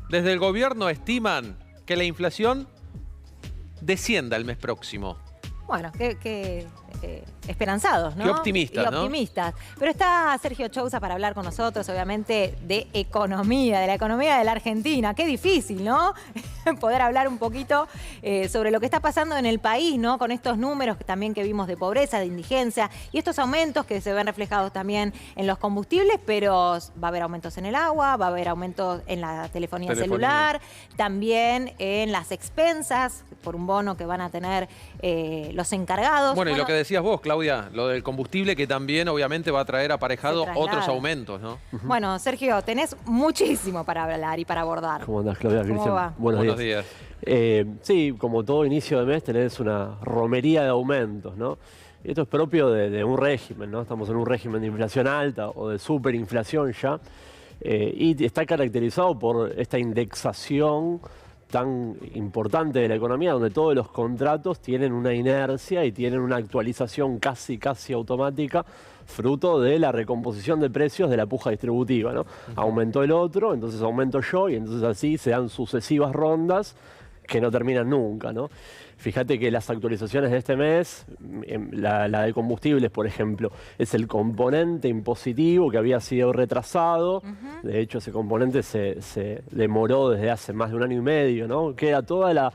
Desde el gobierno estiman que la inflación descienda el mes próximo. Bueno, esperanzados, ¿no? Qué optimistas, y optimistas. Pero está Sergio Chousa para hablar con nosotros, obviamente, de economía, de la economía de la Argentina. Qué difícil, ¿no? Poder hablar un poquito sobre lo que está pasando en el país, ¿no? Con estos números también que vimos de pobreza, de indigencia y estos aumentos que se ven reflejados también en los combustibles, pero va a haber aumentos en el agua, va a haber aumentos en la telefonía celular, también en las expensas por un bono que van a tener los encargados. Bueno, y lo que decías vos, Claudia, lo del combustible que también obviamente va a traer aparejado otros aumentos, ¿no? Bueno, Sergio, tenés muchísimo para hablar y para abordar. ¿Cómo andás, Claudia? ¿Cómo Cristian? va? Buenos días. Sí, como todo inicio de mes tenés una romería de aumentos, ¿no? Y esto es propio de un régimen, ¿no? Estamos en un régimen de inflación alta o de superinflación ya. Y está caracterizado por esta indexación tan importante de la economía, donde todos los contratos tienen una inercia y tienen una actualización casi automática, fruto de la recomposición de precios de la puja distributiva, ¿no? Aumentó el otro, entonces aumento yo, y entonces así se dan sucesivas rondas que no terminan nunca, ¿no? Fíjate que las actualizaciones de este mes, la de combustibles, por ejemplo, es el componente impositivo que había sido retrasado. De hecho, ese componente se demoró desde hace más de 1 año y medio, ¿no? Queda toda la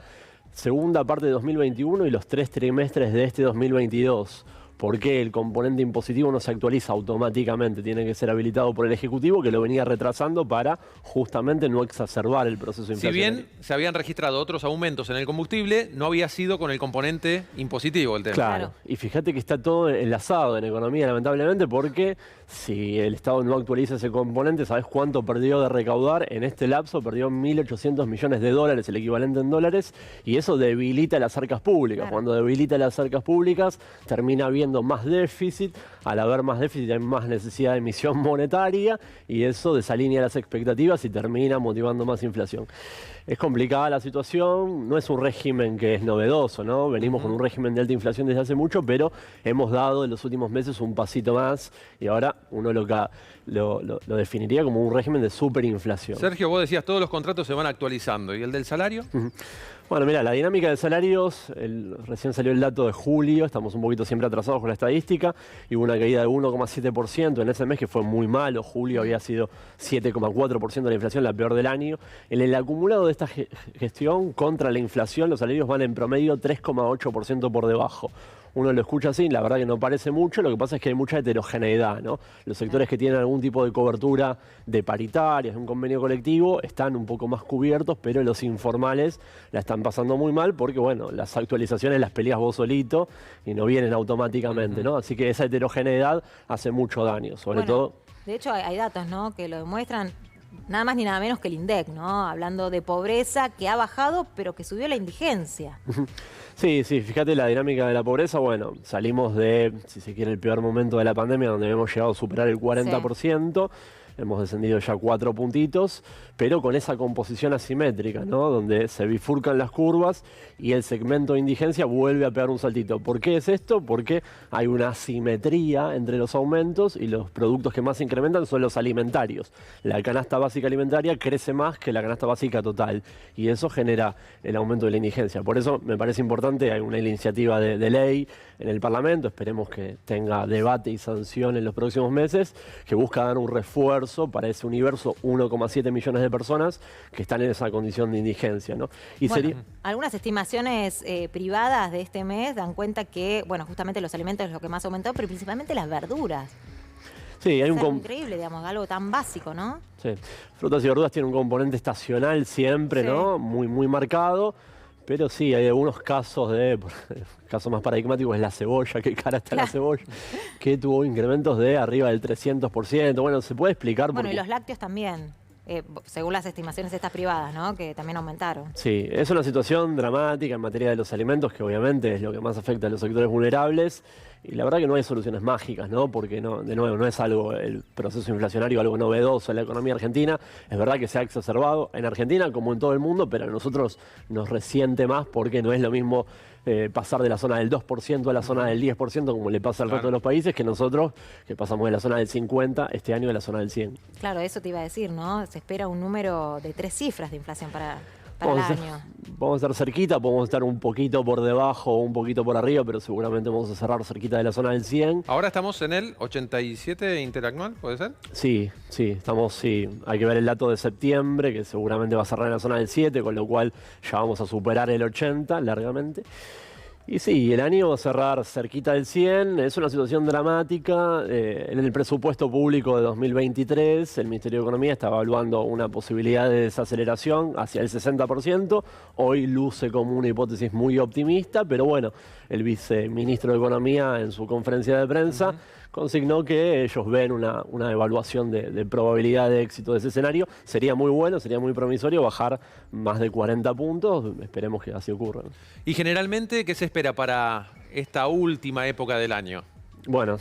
segunda parte de 2021 y los 3 trimestres de este 2022. ¿Por qué el componente impositivo no se actualiza automáticamente? Tiene que ser habilitado por el Ejecutivo, que lo venía retrasando para justamente no exacerbar el proceso inflacionario. Si bien se habían registrado otros aumentos en el combustible, no había sido con el componente impositivo el tema. Claro, y fíjate que está todo enlazado en economía, lamentablemente, porque si el Estado no actualiza ese componente, ¿sabes cuánto perdió de recaudar? En este lapso perdió 1.800 millones de dólares, el equivalente en dólares, y eso debilita las arcas públicas. Claro. Cuando debilita las arcas públicas, termina habiendo más déficit. Al haber más déficit hay más necesidad de emisión monetaria y eso desalinea las expectativas y termina motivando más inflación. Es complicada la situación, no es un régimen que es novedoso, ¿no? Venimos con un régimen de alta inflación desde hace mucho, pero hemos dado en los últimos meses un pasito más y ahora uno lo definiría como un régimen de superinflación. Sergio, vos decías todos los contratos se van actualizando. ¿Y el del salario? Bueno, mira, la dinámica de salarios, recién salió el dato de julio, estamos un poquito siempre atrasados con la estadística, y hubo una caída de 1,7% en ese mes que fue muy malo. Julio había sido 7,4% de la inflación, la peor del año. En el acumulado de esta gestión contra la inflación, los salarios van en promedio 3,8% por debajo. Uno lo escucha así, la verdad que no parece mucho, lo que pasa es que hay mucha heterogeneidad, ¿no? Los sectores que tienen algún tipo de cobertura de paritarias, de un convenio colectivo, están un poco más cubiertos, pero los informales la están pasando muy mal porque, bueno, las actualizaciones las peleas vos solito y no vienen automáticamente, ¿no? Así que esa heterogeneidad hace mucho daño, sobre todo. De hecho, hay datos, ¿no?, que lo demuestran. Nada más ni nada menos que el INDEC, ¿no? Hablando de pobreza que ha bajado, pero que subió la indigencia. Sí, fíjate la dinámica de la pobreza. Bueno, salimos de, si se quiere, el peor momento de la pandemia, donde hemos llegado a superar el 40%. Sí. Hemos descendido ya 4 puntitos, pero con esa composición asimétrica, ¿no? Donde se bifurcan las curvas y el segmento de indigencia vuelve a pegar un saltito. ¿Por qué es esto? Porque hay una asimetría entre los aumentos y los productos que más se incrementan son los alimentarios. La canasta básica alimentaria crece más que la canasta básica total y eso genera el aumento de la indigencia. Por eso me parece importante, hay una iniciativa de ley en el Parlamento, esperemos que tenga debate y sanción en los próximos meses, que busca dar un refuerzo para ese universo 1,7 millones de personas que están en esa condición de indigencia, ¿no? Y bueno, algunas estimaciones privadas de este mes dan cuenta que, bueno, justamente los alimentos es lo que más aumentó, pero principalmente las verduras. Sí, hay un increíble, digamos, algo tan básico, ¿no? Sí, frutas y verduras tienen un componente estacional siempre, sí, ¿no? Muy marcado. Pero sí, hay algunos casos caso más paradigmático es la cebolla, qué cara está la cebolla, que tuvo incrementos de arriba del 300%. Bueno, se puede explicar. Bueno, y los lácteos también, según las estimaciones estas privadas, ¿no? Que también aumentaron. Sí, es una situación dramática en materia de los alimentos, que obviamente es lo que más afecta a los sectores vulnerables. Y la verdad que no hay soluciones mágicas, ¿no? Porque no, de nuevo, no es algo, el proceso inflacionario, algo novedoso en la economía argentina. Es verdad que se ha exacerbado en Argentina como en todo el mundo, pero a nosotros nos resiente más porque no es lo mismo pasar de la zona del 2% a la zona del 10%, como le pasa al resto de los países, que nosotros, que pasamos de la zona del 50%, este año de la zona del 100%. Claro, eso te iba a decir, ¿no? Se espera un número de 3 cifras de inflación para el año. Vamos a estar cerquita, podemos estar un poquito por debajo o un poquito por arriba, pero seguramente vamos a cerrar cerquita de la zona del 100. Ahora estamos en el 87 interanual, ¿puede ser? Sí, hay que ver el dato de septiembre, que seguramente va a cerrar en la zona del 7, con lo cual ya vamos a superar el 80 largamente. Y sí, el año va a cerrar cerquita del 100, es una situación dramática. En el presupuesto público de 2023, el Ministerio de Economía está evaluando una posibilidad de desaceleración hacia el 60%. Hoy luce como una hipótesis muy optimista, pero bueno, el viceministro de Economía en su conferencia de prensa consignó que ellos ven una evaluación de probabilidad de éxito de ese escenario. Sería muy bueno, sería muy promisorio bajar más de 40 puntos. Esperemos que así ocurra. Y generalmente, ¿qué se espera para esta última época del año? Bueno,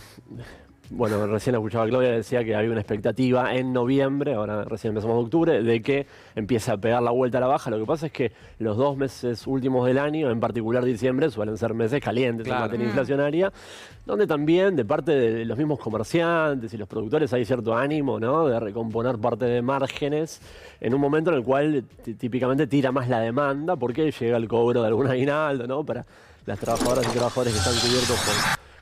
recién escuchaba a Claudia, decía que había una expectativa en noviembre, ahora recién empezamos de octubre, de que empiece a pegar la vuelta a la baja. Lo que pasa es que los 2 meses últimos del año, en particular diciembre, suelen ser meses calientes en materia inflacionaria, donde también de parte de los mismos comerciantes y los productores hay cierto ánimo, ¿no?, de recomponer parte de márgenes en un momento en el cual típicamente tira más la demanda, porque llega el cobro de algún aguinaldo, ¿no?, para las trabajadoras y trabajadores que están cubiertos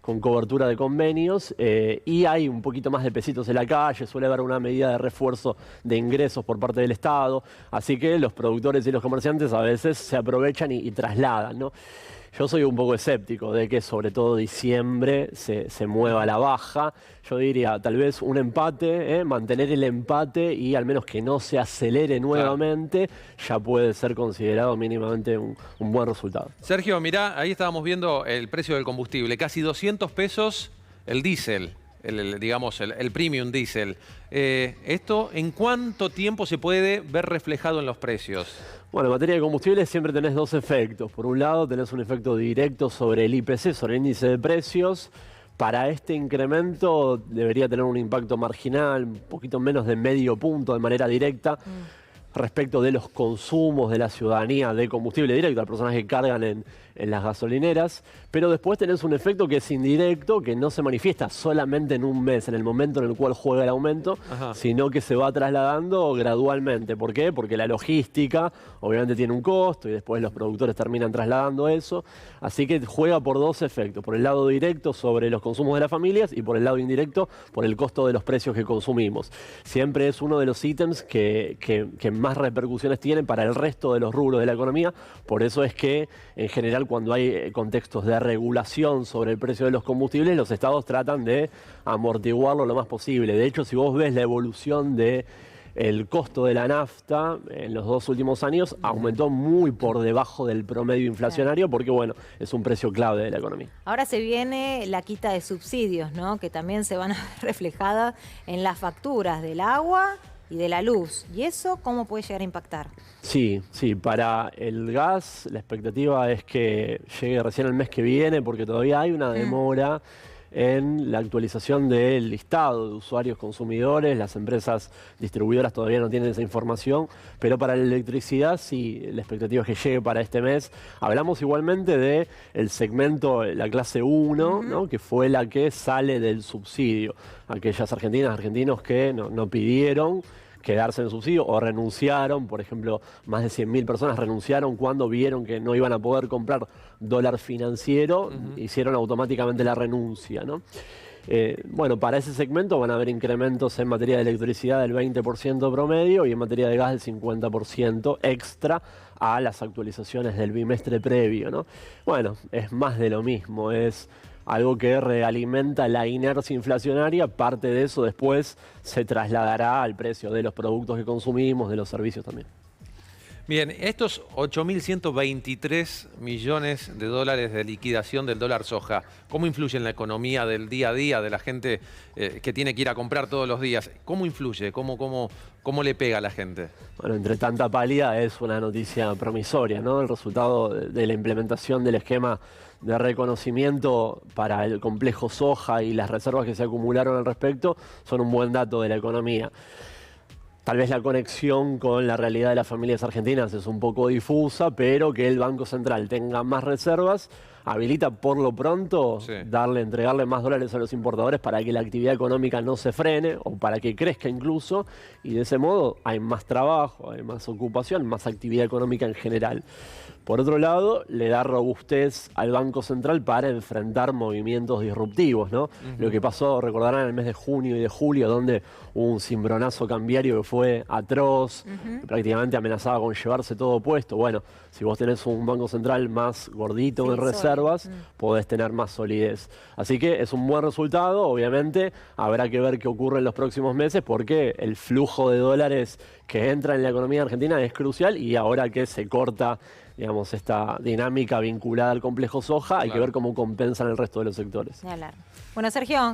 con cobertura de convenios, y hay un poquito más de pesitos en la calle, suele haber una medida de refuerzo de ingresos por parte del Estado, así que los productores y los comerciantes a veces se aprovechan y trasladan, ¿no? Yo soy un poco escéptico de que sobre todo diciembre se mueva a la baja. Yo diría tal vez un empate, mantener el empate y al menos que no se acelere nuevamente, ya puede ser considerado mínimamente un buen resultado. Sergio, mirá, ahí estábamos viendo el precio del combustible, casi 200 pesos el diésel. El premium diésel. ¿Esto en cuánto tiempo se puede ver reflejado en los precios? Bueno, en materia de combustibles siempre tenés 2 efectos. Por un lado tenés un efecto directo sobre el IPC, sobre el índice de precios. Para este incremento debería tener un impacto marginal, un poquito menos de medio punto de manera directa, respecto de los consumos de la ciudadanía de combustible directo, a las personas que cargan en las gasolineras, pero después tenés un efecto que es indirecto, que no se manifiesta solamente en un mes, en el momento en el cual juega el aumento, sino que se va trasladando gradualmente. ¿Por qué? Porque la logística obviamente tiene un costo y después los productores terminan trasladando eso, así que juega por 2 efectos, por el lado directo sobre los consumos de las familias y por el lado indirecto por el costo de los precios que consumimos. Siempre es uno de los ítems que más repercusiones tiene para el resto de los rubros de la economía, por eso es que en general cuando hay contextos de regulación sobre el precio de los combustibles, los estados tratan de amortiguarlo lo más posible. De hecho, si vos ves la evolución del costo de la nafta en los 2 últimos años, aumentó muy por debajo del promedio inflacionario, porque bueno, es un precio clave de la economía. Ahora se viene la quita de subsidios, ¿no?, que también se van a ver reflejadas en las facturas del agua y de la luz. ¿Y eso cómo puede llegar a impactar? Sí, para el gas la expectativa es que llegue recién el mes que viene, porque todavía hay una demora en la actualización del listado de usuarios consumidores. Las empresas distribuidoras todavía no tienen esa información, pero para la electricidad sí, la expectativa es que llegue para este mes. Hablamos igualmente del segmento, la clase 1, ¿no?, que fue la que sale del subsidio. Aquellas argentinas, argentinos que no pidieron quedarse en el subsidio o renunciaron. Por ejemplo, más de 100.000 personas renunciaron cuando vieron que no iban a poder comprar dólar financiero, hicieron automáticamente la renuncia, ¿no? Bueno, para ese segmento van a haber incrementos en materia de electricidad del 20% promedio y en materia de gas del 50% extra a las actualizaciones del bimestre previo, ¿no? Bueno, es más de lo mismo, es algo que realimenta la inercia inflacionaria. Parte de eso después se trasladará al precio de los productos que consumimos, de los servicios también. Bien, estos 8.123 millones de dólares de liquidación del dólar soja, ¿cómo influye en la economía del día a día de la gente que tiene que ir a comprar todos los días? ¿Cómo influye? ¿Cómo le pega a la gente? Bueno, entre tanta pálida es una noticia promisoria, ¿no? El resultado de la implementación del esquema de reconocimiento para el complejo soja y las reservas que se acumularon al respecto son un buen dato de la economía. Tal vez la conexión con la realidad de las familias argentinas es un poco difusa, pero que el Banco Central tenga más reservas habilita por lo pronto Sí. entregarle más dólares a los importadores para que la actividad económica no se frene o para que crezca incluso, y de ese modo hay más trabajo, hay más ocupación, más actividad económica en general. Por otro lado, le da robustez al Banco Central para enfrentar movimientos disruptivos, ¿no? Lo que pasó, recordarán, en el mes de junio y de julio, donde hubo un cimbronazo cambiario que fue atroz, que prácticamente amenazaba con llevarse todo puesto. Bueno, si vos tenés un Banco Central más gordito en reservas, podés tener más solidez. Así que es un buen resultado. Obviamente habrá que ver qué ocurre en los próximos meses, porque el flujo de dólares que entra en la economía argentina es crucial, y ahora que se corta, digamos, esta dinámica vinculada al complejo soja, hay que ver cómo compensan el resto de los sectores. Bueno, Sergio,